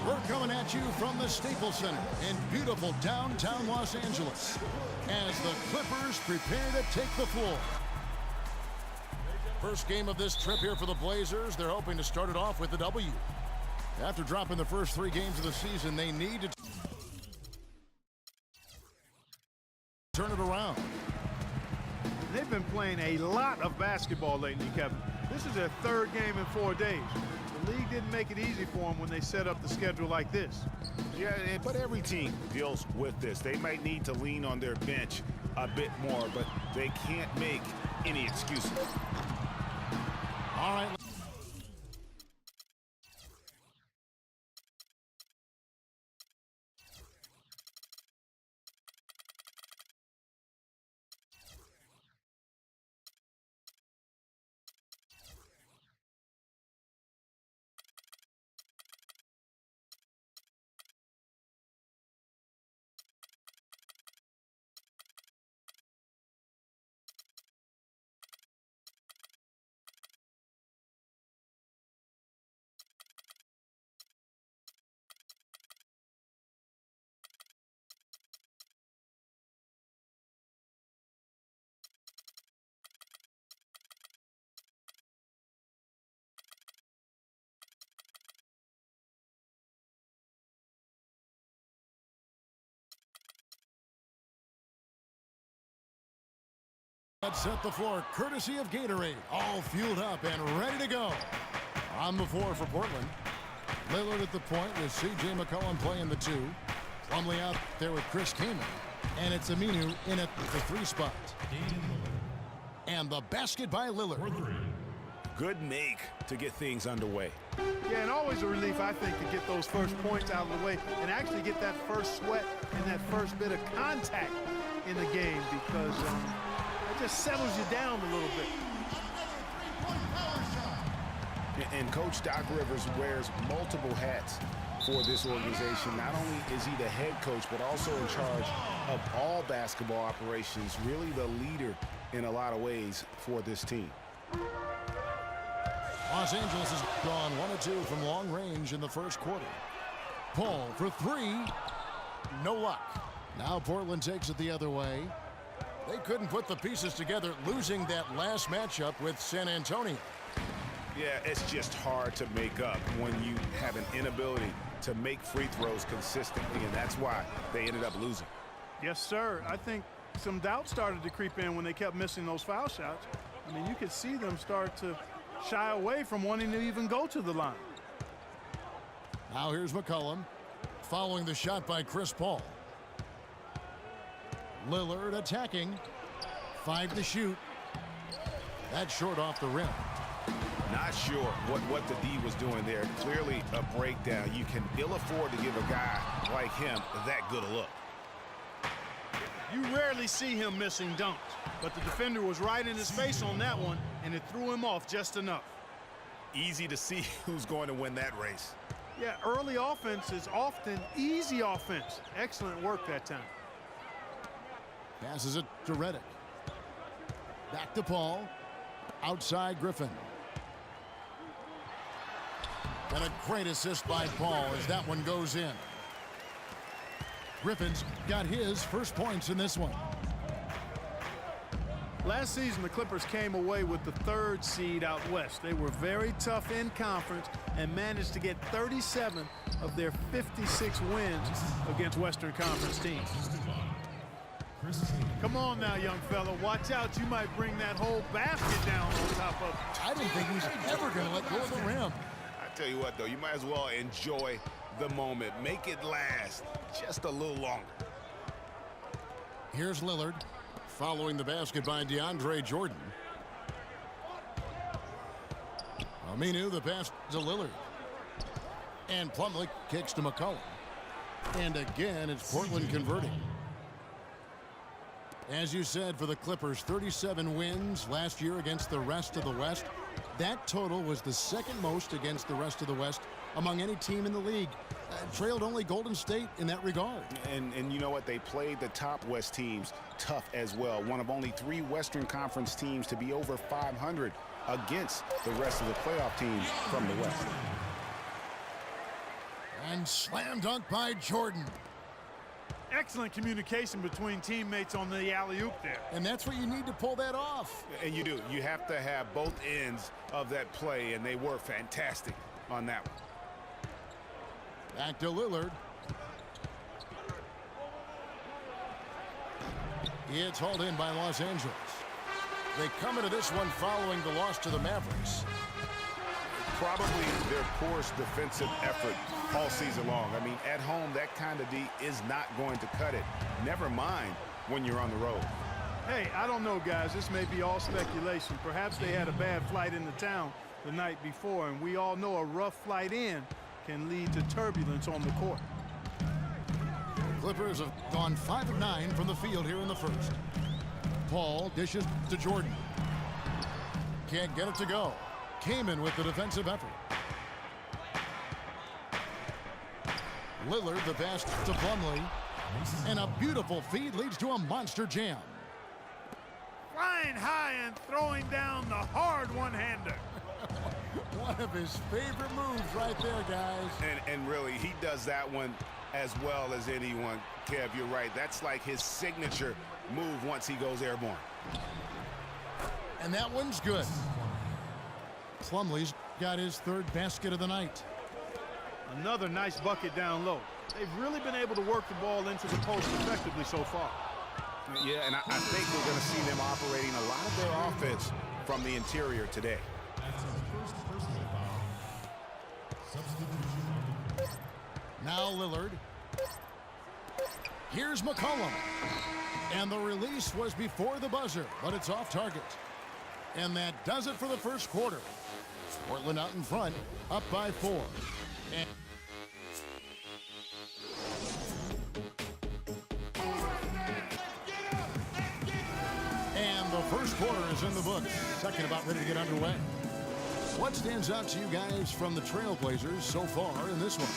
We're coming at you from the Staples Center in beautiful downtown Los Angeles as the Clippers prepare to take the floor. First game of this trip here for the Blazers. They're hoping to start it off with a W. After dropping the first 3 games of the season, they need to turn it around. They've been playing a lot of basketball lately, Kevin. This is their 3rd game in 4 days. The league didn't make it easy for them when they set up the schedule like this. Yeah, but every team deals with this. They might need to lean on their bench a bit more, but they can't make any excuses. All right. Let's set the floor courtesy of Gatorade, all fueled up and ready to go. On the floor for Portland. Lillard at the point with C.J. McCollum playing the 2. Plumlee out there with Chris Kaman. And it's Aminu in at the 3 spot. And the basket by Lillard. Good make to get things underway. Yeah, and always a relief, I think, to get those first points out of the way and actually get that first sweat and that first bit of contact in the game because it just settles you down a little bit. And Coach Doc Rivers wears multiple hats for this organization. Not only is he the head coach, but also in charge of all basketball operations, really the leader in a lot of ways for this team. Los Angeles has gone 1 of 2 from long range in the first quarter. Paul for 3. No luck. Now Portland takes it the other way. They couldn't put the pieces together, losing that last matchup with San Antonio. Yeah, it's just hard to make up when you have an inability to make free throws consistently, and that's why they ended up losing. Yes, sir. I think some doubt started to creep in when they kept missing those foul shots. I mean, you could see them start to shy away from wanting to even go to the line. Now here's McCollum following the shot by Chris Paul. Lillard attacking. 5 to shoot. That's short off the rim. Not sure what the D was doing there. Clearly a breakdown. You can ill afford to give a guy like him that good a look. You rarely see him missing dunks, but the defender was right in his face on that one, and it threw him off just enough. Easy to see who's going to win that race. Yeah, early offense is often easy offense. Excellent work that time. Passes it to Redick. Back to Paul. Outside Griffin. And a great assist by Paul as that one goes in. Griffin's got his first points in this one. Last season, the Clippers came away with the 3rd seed out west. They were very tough in conference and managed to get 37 of their 56 wins against Western Conference teams. Come on now, young fella. Watch out. You might bring that whole basket down on top of it. I didn't think he was ever going to let go of the rim. I tell you what, though, you might as well enjoy the moment. Make it last just a little longer. Here's Lillard following the basket by DeAndre Jordan. Aminu, the pass to Lillard. And Plumlee kicks to McCollum. And again, it's Portland converting. As you said, for the Clippers, 37 wins last year against the rest of the West. That total was the 2nd most against the rest of the West among any team in the league. Trailed only Golden State in that regard. And you know what? They played the top West teams tough as well. One of only 3 Western Conference teams to be over 500 against the rest of the playoff teams from the West. And slam dunk by Jordan. Excellent communication between teammates on the alley-oop there. And that's what you need to pull that off. And you do. You have to have both ends of that play, and they were fantastic on that one. Back to Lillard. It's hauled in by Los Angeles. They come into this one following the loss to the Mavericks. Probably their poorest defensive effort all season long. I mean, at home, that kind of D is not going to cut it. Never mind when you're on the road. Hey, I don't know, guys. This may be all speculation. Perhaps they had a bad flight into town the night before, and we all know a rough flight in can lead to turbulence on the court. Clippers have gone 5 of 9 from the field here in the first. Paul dishes to Jordan. Can't get it to go. Kaman with the defensive effort. Lillard the pass to Plumlee. And a beautiful feed leads to a monster jam. Flying high and throwing down the hard one-hander. One of his favorite moves right there, guys. And really, he does that one as well as anyone. Kev, you're right. That's like his signature move once he goes airborne. And that one's good. Plumlee's got his third basket of the night. Another nice bucket down low. They've really been able to work the ball into the post effectively so far. Yeah, and I think we're going to see them operating a lot of their offense from the interior today. Now Lillard. Here's McCollum. And the release was before the buzzer, but it's off target. And that does it for the first quarter. Portland out in front, up by 4. And the first quarter is in the books. Second about ready to get underway. What stands out to you guys from the Trailblazers so far in this one?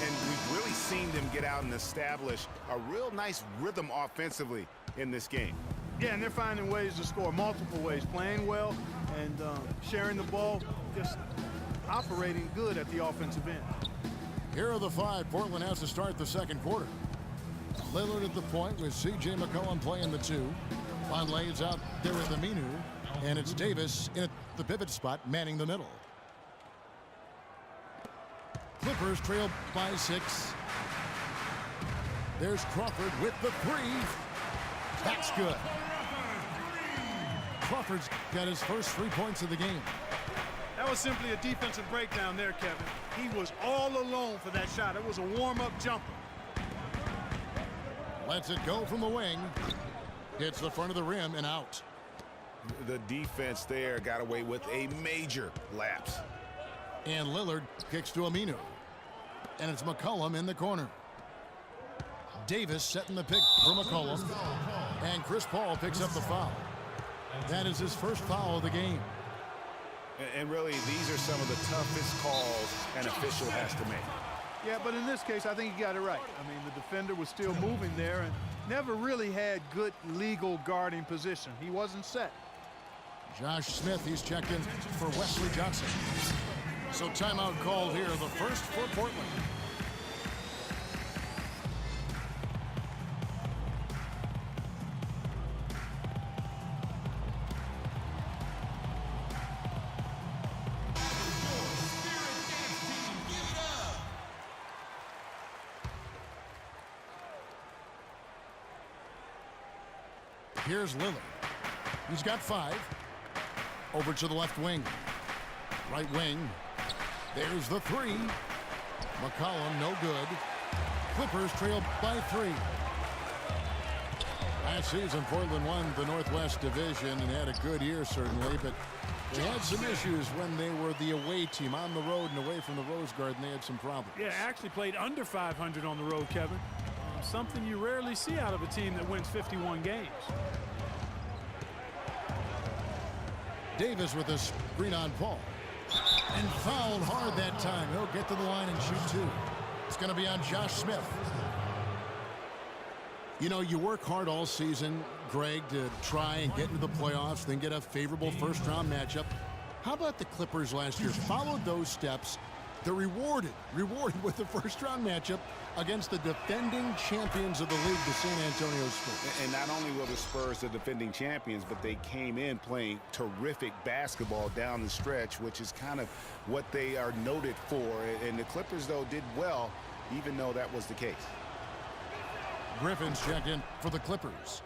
And we've really seen them get out and establish a real nice rhythm offensively in this game. Yeah, and they're finding ways to score multiple ways, playing well and sharing the ball, just operating good at the offensive end. Here are the 5 Portland has to start the second quarter. Lillard at the point with C.J. McCollum playing the 2. Vonleh is out there with Aminu, and it's Davis in at the pivot spot manning the middle. Clippers trail by 6. There's Crawford with the 3. That's good. Crawford's got his first 3 points of the game. That was simply a defensive breakdown there, Kevin. He was all alone for that shot. It was a warm-up jumper. Lets it go from the wing. Hits the front of the rim and out. The defense there got away with a major lapse. And Lillard kicks to Aminu. And it's McCollum in the corner. Davis setting the pick for McCollum. And Chris Paul picks up the foul. That is his first foul of the game. And really, these are some of the toughest calls an official has to make. Yeah, but in this case, I think he got it right. I mean, the defender was still moving there and never really had good legal guarding position. He wasn't set. Josh Smith, he's checked in for Wesley Johnson. So timeout called here, the first for Portland. Here's Lillard. He's got 5. Over to the left wing. Right wing. There's the 3. McCollum, no good. Clippers trail by 3. Last season, Portland won the Northwest Division and had a good year, certainly, but they had some issues when they were the away team on the road and away from the Rose Garden. They had some problems. Yeah, actually played under 500 on the road, Kevin. Something you rarely see out of a team that wins 51 games. Davis with a screen on Paul. And fouled hard that time. He'll get to the line and shoot 2. It's going to be on Josh Smith. You know, you work hard all season, Greg, to try and get into the playoffs, then get a favorable first-round matchup. How about the Clippers last year? Followed those steps. They're rewarded with the first-round matchup against the defending champions of the league, the San Antonio Spurs. And not only were the Spurs the defending champions, but they came in playing terrific basketball down the stretch, which is kind of what they are noted for. And the Clippers, though, did well, even though that was the case. Griffin's checked in for the Clippers.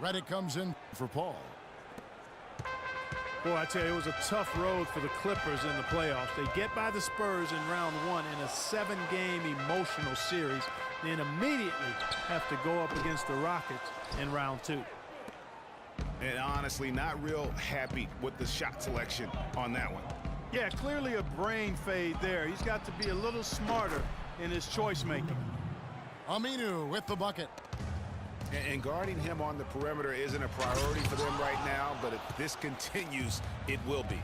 Redick comes in for Paul. Boy, I tell you, it was a tough road for the Clippers in the playoffs. They get by the Spurs in round one in a 7-game emotional series, then immediately have to go up against the Rockets in round two. And honestly, not real happy with the shot selection on that one. Yeah, clearly a brain fade there. He's got to be a little smarter in his choice making. Aminu with the bucket. And guarding him on the perimeter isn't a priority for them right now, but if this continues, it will be.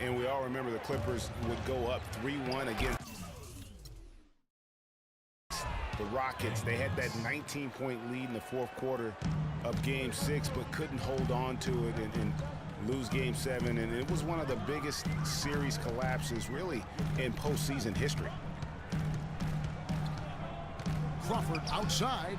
And we all remember the Clippers would go up 3-1 against the Rockets. They had that 19-point lead in the fourth quarter of Game 6, but couldn't hold on to it and lose Game 7. And it was one of the biggest series collapses, really, in postseason history. Crawford outside.